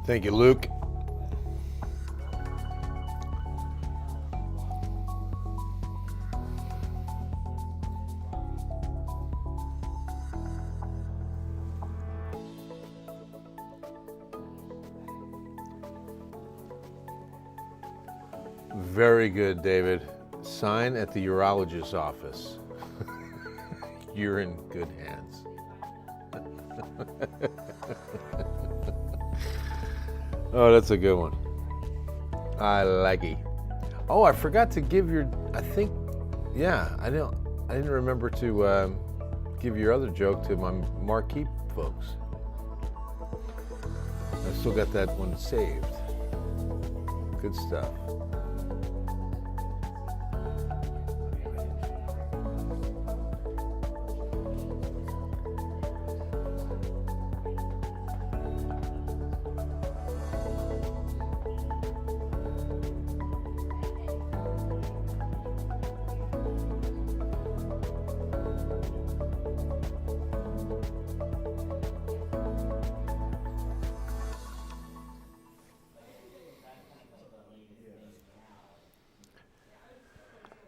Thank you, Luke. Very good, David. Sign at the urologist's office. You're in good hands. Oh, that's a good one. I like it. Oh, I forgot to give your. I think, yeah, I didn't remember to give your other joke to my Marquee folks. I still got that one saved. Good stuff.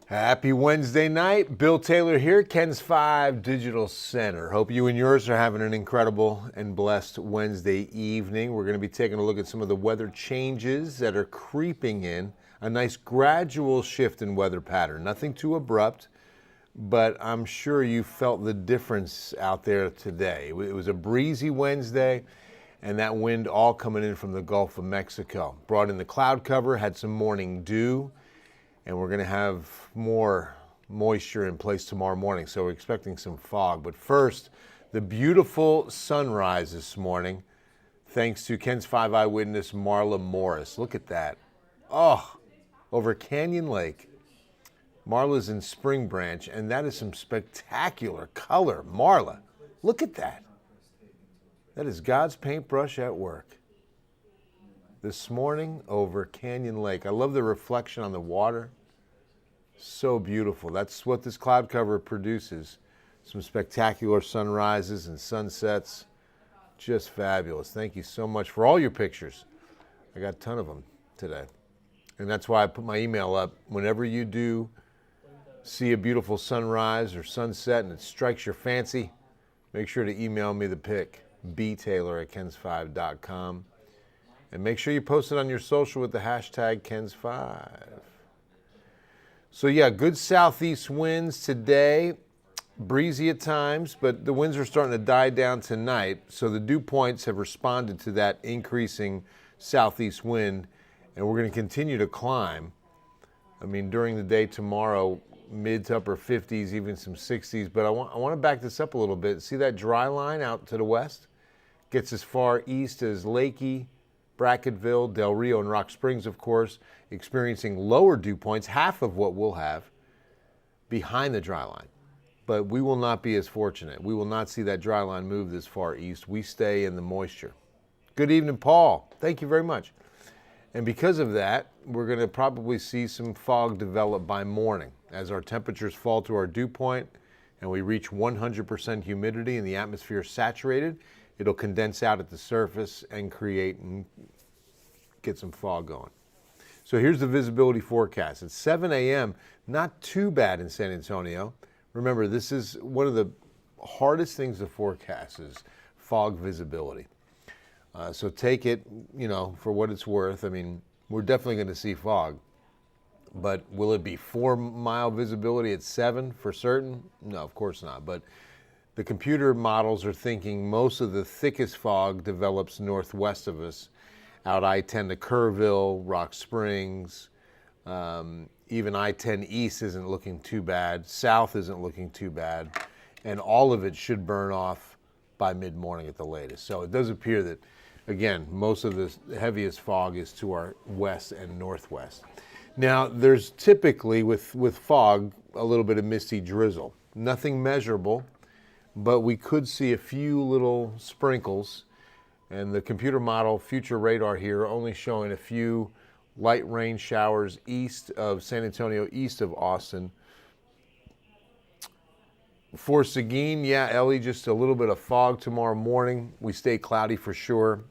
Happy Wednesday night. Bill Taylor here, KENS 5 Digital Center. Hope you and yours are having an incredible and blessed Wednesday evening. We're going to be taking a look at some of the weather changes that are creeping in. A nice gradual shift in weather pattern. Nothing too abrupt, but I'm sure you felt the difference out there today. It was a breezy Wednesday, and that wind all coming in from the Gulf of Mexico. Brought in the cloud cover, had some morning dew, and we're going to have more moisture in place tomorrow morning, so we're expecting some fog. But first, the beautiful sunrise this morning, thanks to KENS 5 eyewitness Marla Morris. Look at that. Oh, over Canyon Lake. Marla's in Spring Branch, and that is some spectacular color. Marla, look at that. That is God's paintbrush at work. This morning over Canyon Lake. I love the reflection on the water. So beautiful. That's what this cloud cover produces. Some spectacular sunrises and sunsets. Just fabulous. Thank you so much for all your pictures. I got a ton of them today. And that's why I put my email up. Whenever you do see a beautiful sunrise or sunset and it strikes your fancy, make sure to email me the pic, btaylor@kens5.com. And make sure you post it on your social with the hashtag KENS5. So yeah, good southeast winds today. Breezy at times, but the winds are starting to die down tonight. So the dew points have responded to that increasing southeast wind, and we're going to continue to climb. I mean, during the day tomorrow, mid to upper 50s, even some 60s. But I want to back this up a little bit. See that dry line out to the west? Gets as far east as Leakey, Brackettville, Del Rio, and Rock Springs, of course, experiencing lower dew points, half of what we'll have behind the dry line. But we will not be as fortunate. We will not see that dry line move this far east. We stay in the moisture. Good evening, Paul. Thank you very much. And because of that, we're going to probably see some fog develop by morning as our temperatures fall to our dew point and we reach 100% humidity and the atmosphere is saturated. It'll condense out at the surface and create and get some fog going. So here's the visibility forecast. At 7 a.m., not too bad in San Antonio. Remember, this is one of the hardest things to forecast is fog visibility. So take it, for what it's worth. I mean, we're definitely going to see fog. But will it be 4-mile visibility at 7 for certain? No, of course not. But the computer models are thinking most of the thickest fog develops northwest of us, out I-10 to Kerrville, Rock Springs. Even I-10 east isn't looking too bad. South isn't looking too bad. And all of it should burn off by mid-morning at the latest. So it does appear that, again, most of the heaviest fog is to our west and northwest. Now, there's typically, with fog, a little bit of misty drizzle. Nothing measurable, but we could see a few little sprinkles. And the computer model future radar here only showing a few light rain showers east of San Antonio, east of Austin. For Seguin, yeah, Ellie, just a little bit of fog tomorrow morning. We stay cloudy for sure.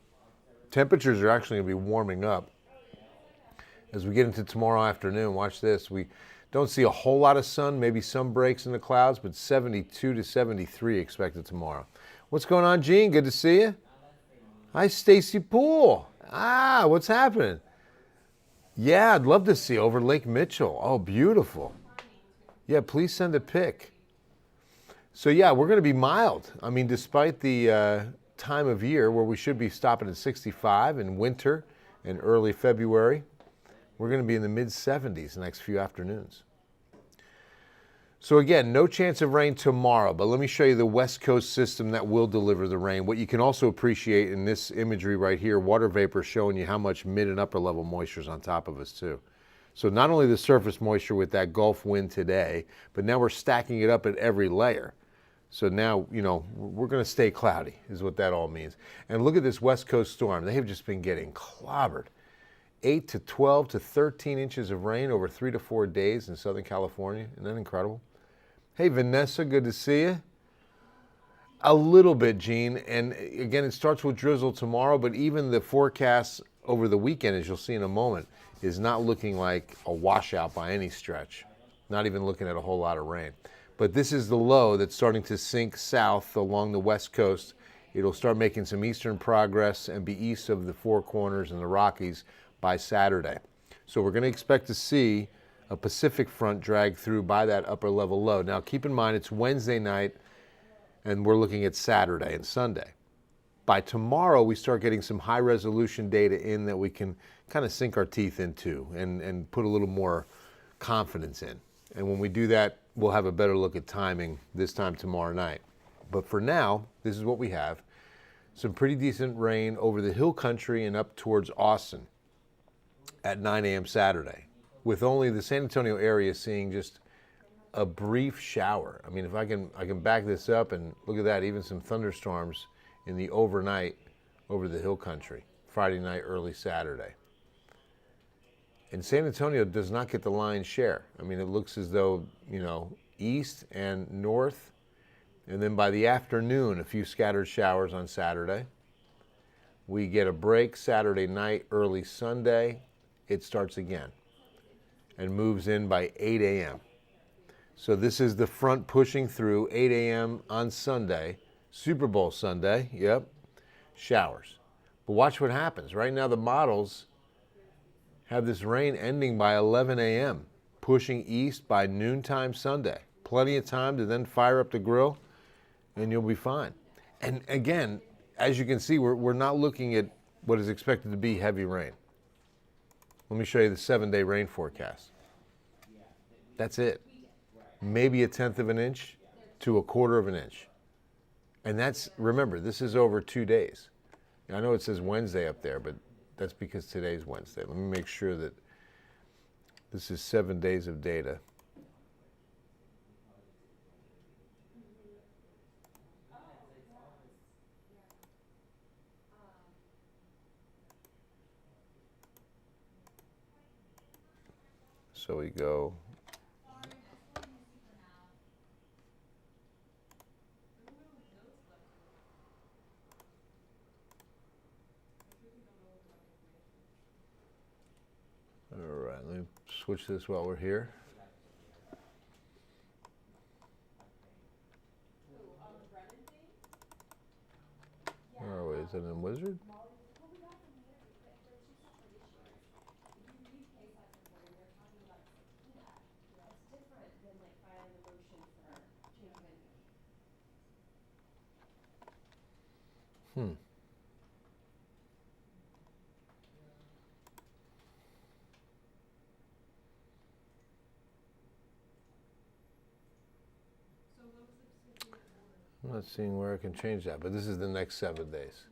Temperatures are actually going to be warming up as we get into tomorrow afternoon. Watch this. We don't see a whole lot of sun, maybe some breaks in the clouds, but 72 to 73 expected tomorrow. What's going on, Gene? Good to see you. Hi, Stacy Poole. What's happening? Yeah, I'd love to see over Lake Mitchell. Oh, beautiful. Yeah, please send a pic. So yeah, we're going to be mild. I mean, despite the time of year where we should be stopping at 65 in winter and early February, we're going to be in the mid-70s the next few afternoons. So again, no chance of rain tomorrow, but let me show you the West Coast system that will deliver the rain. What you can also appreciate in this imagery right here, water vapor showing you how much mid and upper level moisture is on top of us too. So not only the surface moisture with that Gulf wind today, but now we're stacking it up at every layer. So now, you know, we're going to stay cloudy is what that all means. And look at this West Coast storm. They have just been getting clobbered. 8 to 12 to 13 inches of rain over 3 to 4 days in Southern California. Isn't that incredible? Hey, Vanessa, good to see you. A little bit, Gene. And again, it starts with drizzle tomorrow, but even the forecast over the weekend, as you'll see in a moment, is not looking like a washout by any stretch. Not even looking at a whole lot of rain. But this is the low that's starting to sink south along the West Coast. It'll start making some eastern progress and be east of the Four Corners and the Rockies by Saturday. So we're going to expect to see a Pacific front drag through by that upper level low. Now keep in mind it's Wednesday night and we're looking at Saturday and Sunday. By tomorrow we start getting some high resolution data in that we can kind of sink our teeth into and put a little more confidence in. And when we do that, we'll have a better look at timing this time tomorrow night. But for now, this is what we have. Some pretty decent rain over the hill country and up towards Austin at 9 a.m. Saturday, with only the San Antonio area seeing just a brief shower. I mean, if I can back this up and look at that, even some thunderstorms in the overnight over the hill country, Friday night, early Saturday. And San Antonio does not get the lion's share. I mean, it looks as though, you know, east and north, and then by the afternoon, a few scattered showers on Saturday. We get a break Saturday night, early Sunday. It starts again and moves in by 8 a.m. So this is the front pushing through 8 a.m. on Sunday, Super Bowl Sunday, yep, showers. But watch what happens. Right now the models have this rain ending by 11 a.m., pushing east by noontime Sunday. Plenty of time to then fire up the grill, and you'll be fine. And again, as you can see, we're not looking at what is expected to be heavy rain. Let me show you the 7-day rain forecast. That's it. Maybe 1/10 of an inch to 1/4 of an inch. And that's, remember, this is over 2 days. I know it says Wednesday up there, but that's because today's Wednesday. Let me make sure that this is 7 days of data. So we go. All right, let me switch this while we're here. Where are we? Is it in Wizard? I'm not seeing where I can change that, but this is the next 7 days.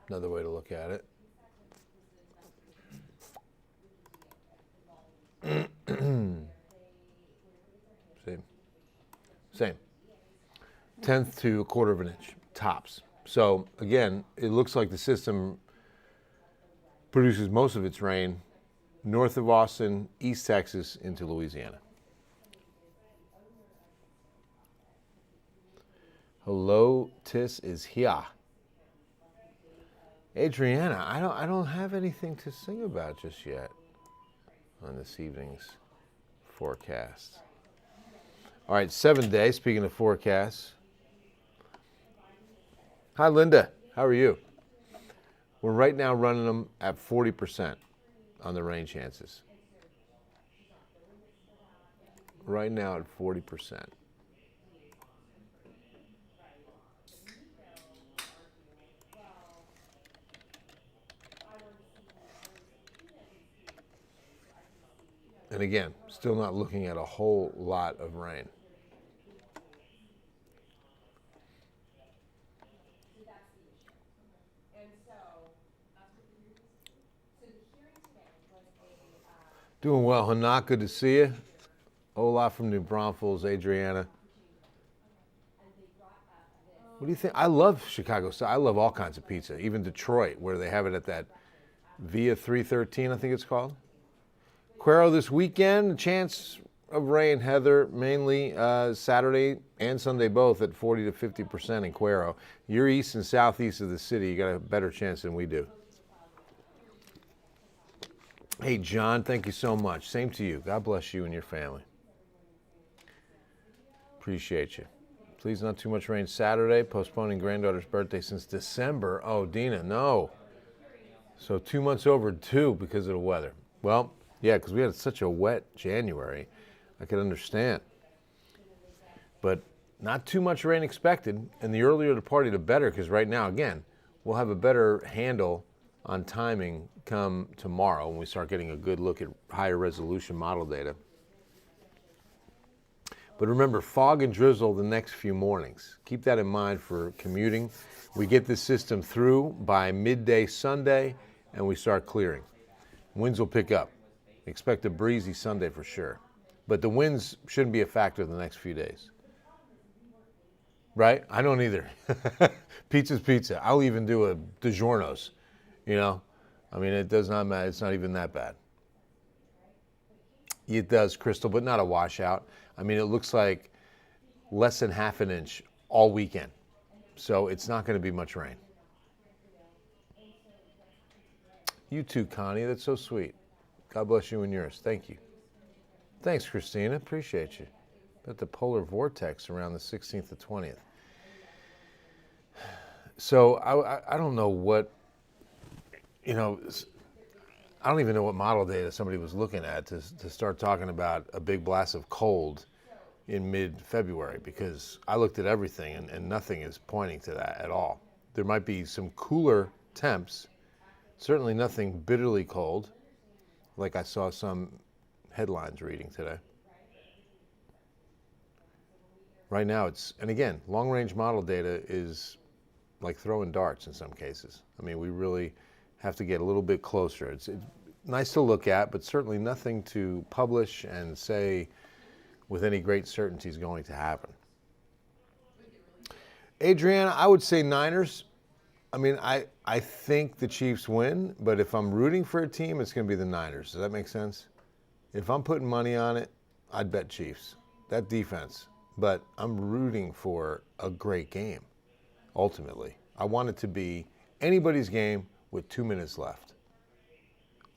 Another way to look at it. Same. 1/10 to 1/4 of an inch, tops. So again, it looks like the system produces most of its rain north of Austin, East Texas into Louisiana. Hello, Tis is here. Adriana, I don't have anything to sing about just yet on this evening's forecast. All right, 7-day, speaking of forecasts. Hi, Linda. How are you? We're right now running them at 40% on the rain chances. Right now at 40%. And again, still not looking at a whole lot of rain. Doing well, Hanak. Good to see you. Hola from New Braunfels, Adriana. What do you think? I love Chicago style. I love all kinds of pizza, even Detroit, where they have it at that Via 313, I think it's called. Cuero this weekend, a chance of rain, Heather, mainly Saturday and Sunday both at 40 to 50% in Cuero. You're east and southeast of the city. You got a better chance than we do. Hey, John, thank you so much. Same to you. God bless you and your family. Appreciate you. Please, not too much rain Saturday. Postponing granddaughter's birthday since December. Oh, Dina, no. So 2 months overdue because of the weather. Well, yeah, because we had such a wet January. I could understand. But not too much rain expected. And the earlier the party, the better, because right now, again, we'll have a better handle on timing come tomorrow when we start getting a good look at higher resolution model data. But remember, fog and drizzle the next few mornings. Keep that in mind for commuting. We get this system through by midday Sunday, and we start clearing. Winds will pick up. Expect a breezy Sunday for sure. But the winds shouldn't be a factor the next few days. Right? I don't either. Pizza's pizza. I'll even do a DiGiorno's. You know? I mean, it does not matter. It's not even that bad. It does, Crystal, but not a washout. I mean, it looks like less than half an inch all weekend. So it's not going to be much rain. You too, Connie. That's so sweet. God bless you and yours. Thank you. Thanks, Christina. Appreciate you. But the polar vortex around the 16th to 20th. So I don't know what, I don't even know what model data somebody was looking at to start talking about a big blast of cold in mid-February, because I looked at everything and nothing is pointing to that at all. There might be some cooler temps, certainly nothing bitterly cold, like I saw some headlines reading today. Right now and again, long-range model data is like throwing darts in some cases. I mean, we really have to get a little bit closer. It's nice to look at, but certainly nothing to publish and say with any great certainty is going to happen. Adriana, I would say Niners. I mean, I think the Chiefs win, but if I'm rooting for a team, it's going to be the Niners. Does that make sense? If I'm putting money on it, I'd bet Chiefs. That defense. But I'm rooting for a great game, ultimately. I want it to be anybody's game with 2 minutes left.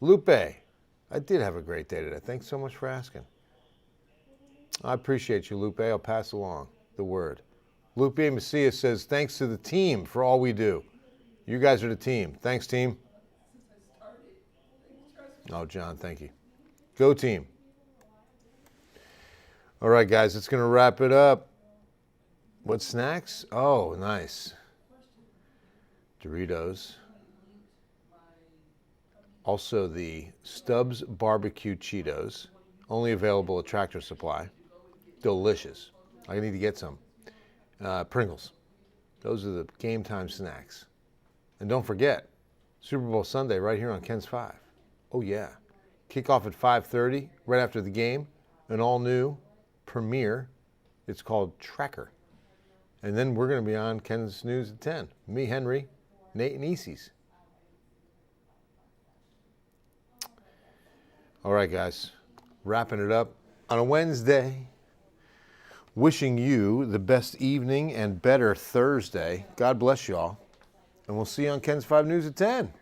Lupe, I did have a great day today. Thanks so much for asking. I appreciate you, Lupe. I'll pass along the word. Lupe Macias says, thanks to the team for all we do. You guys are the team. Thanks, team. Oh, John, thank you. Go, team. All right, guys, it's going to wrap it up. What snacks? Oh, nice. Doritos. Also the Stubbs Barbecue Cheetos, only available at Tractor Supply. Delicious. I need to get some. Pringles. Those are the game time snacks. And don't forget, Super Bowl Sunday right here on Ken's 5. Oh, yeah. Kickoff at 5:30, right after the game. An all-new premiere. It's called Tracker. And then we're going to be on Ken's News at 10. Me, Henry, Nate, and Easties. All right, guys. Wrapping it up on a Wednesday. Wishing you the best evening and better Thursday. God bless you all. And we'll see you on Ken's 5 News at 10.